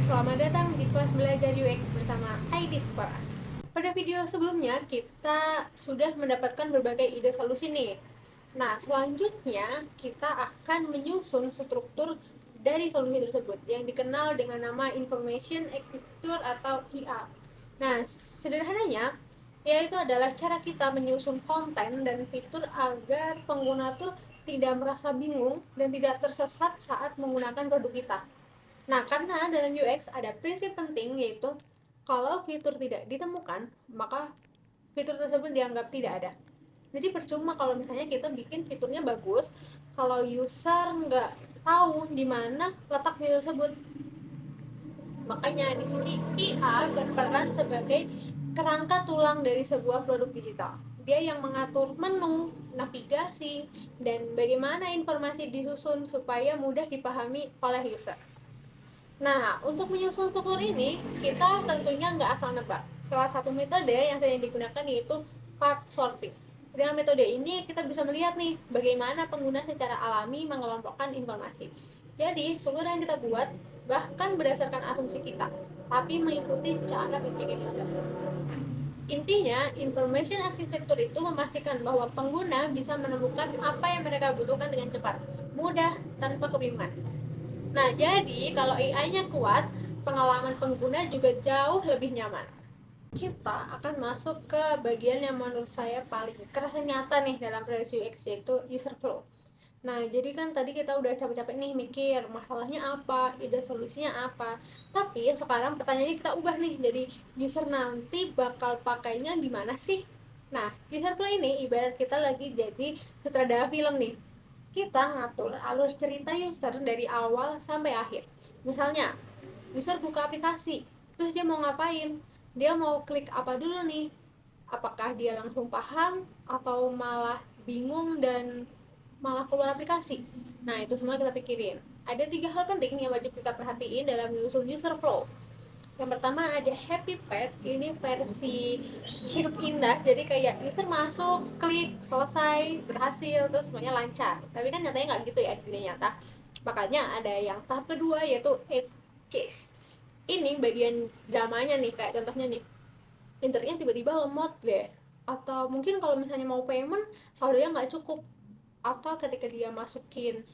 Selamat datang di kelas belajar UX bersama Aidispora. Pada video sebelumnya, kita sudah mendapatkan berbagai ide solusi nih. Nah, selanjutnya kita akan menyusun struktur dari solusi tersebut yang dikenal dengan nama Information Architecture atau IA. Nah, sederhananya, yaitu adalah cara kita menyusun konten dan fitur agar pengguna tuh tidak merasa bingung dan tidak tersesat saat menggunakan produk kita. Nah, karena dalam UX ada prinsip penting yaitu kalau fitur tidak ditemukan, maka fitur tersebut dianggap tidak ada. Jadi percuma kalau misalnya kita bikin fiturnya bagus, kalau user nggak tahu di mana letak fitur tersebut. Makanya di sini IA berperan sebagai kerangka tulang dari sebuah produk digital. Dia yang mengatur menu, navigasi, dan bagaimana informasi disusun supaya mudah dipahami oleh user. Nah, untuk menyusun struktur ini, kita tentunya nggak asal nebak. Salah satu metode yang sering digunakan yaitu part sorting. Dengan metode ini, kita bisa melihat nih, bagaimana pengguna secara alami mengelompokkan informasi. Jadi, struktur yang kita buat bahkan berdasarkan asumsi kita, tapi mengikuti cara berpikir user. Intinya, information architecture itu memastikan bahwa pengguna bisa menemukan apa yang mereka butuhkan dengan cepat, mudah, tanpa kebingungan. Nah, jadi kalau AI-nya kuat, pengalaman pengguna juga jauh lebih nyaman. Kita akan masuk ke bagian yang menurut saya paling kerasa nyata nih dalam proses UX, yaitu user flow. Nah, jadi kan tadi kita udah capek-capek nih mikir masalahnya apa, ide solusinya apa. Tapi sekarang pertanyaannya kita ubah nih, jadi user nanti bakal pakainya gimana sih? Nah, user flow ini ibarat kita lagi jadi sutradara film nih. Kita ngatur alur cerita user dari awal sampai akhir. Misalnya, user buka aplikasi, terus dia mau ngapain? Dia mau klik apa dulu nih? Apakah dia langsung paham atau malah bingung dan malah keluar aplikasi? Nah, itu semua kita pikirin. Ada 3 hal penting yang wajib kita perhatiin dalam menyusun user flow. Yang pertama ada happy path, ini versi hidup indah, jadi kayak user masuk, klik, selesai, berhasil, terus semuanya lancar. Tapi kan nyatanya nggak gitu ya di dunia nyata. Makanya ada yang tahap kedua yaitu edge case. Ini bagian dramanya nih, kayak contohnya nih, internetnya tiba-tiba lemot deh, atau mungkin kalau misalnya mau payment saldonya nggak cukup, atau ketika dia masukin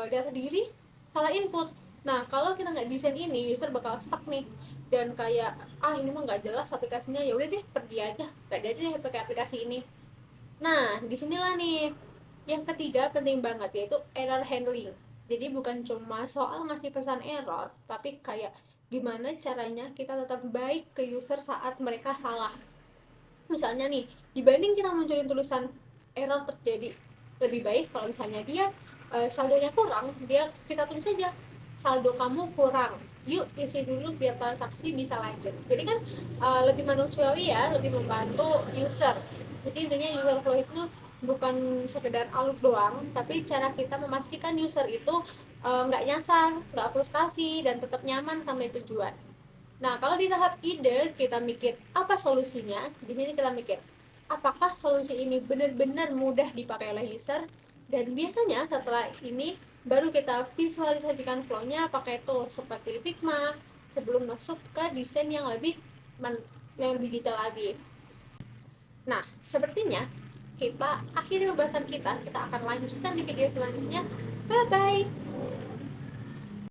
data diri salah input. Nah, kalau kita nggak desain ini, user bakal stuck nih dan kayak ini mah nggak jelas aplikasinya, ya udah deh pergi aja, nggak jadi deh pakai aplikasi ini. Nah, disinilah nih yang ketiga penting banget, yaitu error handling. Jadi bukan cuma soal ngasih pesan error, tapi kayak gimana caranya kita tetap baik ke user saat mereka salah. Misalnya nih, dibanding kita munculin tulisan error terjadi, lebih baik kalau misalnya dia saldonya kurang, kita tulis aja saldo kamu kurang, yuk isi dulu biar transaksi bisa lanjut. Jadi kan lebih manusiawi ya, lebih membantu user. Jadi intinya user flow itu bukan sekedar alur doang, tapi cara kita memastikan user itu nggak nyasar, nggak frustasi, dan tetap nyaman sampai tujuan. Nah, kalau di tahap ide kita mikir apa solusinya, di sini kita mikir apakah solusi ini benar-benar mudah dipakai oleh user, dan biasanya setelah ini baru kita visualisasikan flow-nya pakai tools seperti Figma sebelum masuk ke desain yang lebih detail lagi. Nah, sepertinya kita akhiri pembahasan kita akan lanjutkan di video selanjutnya. Bye bye.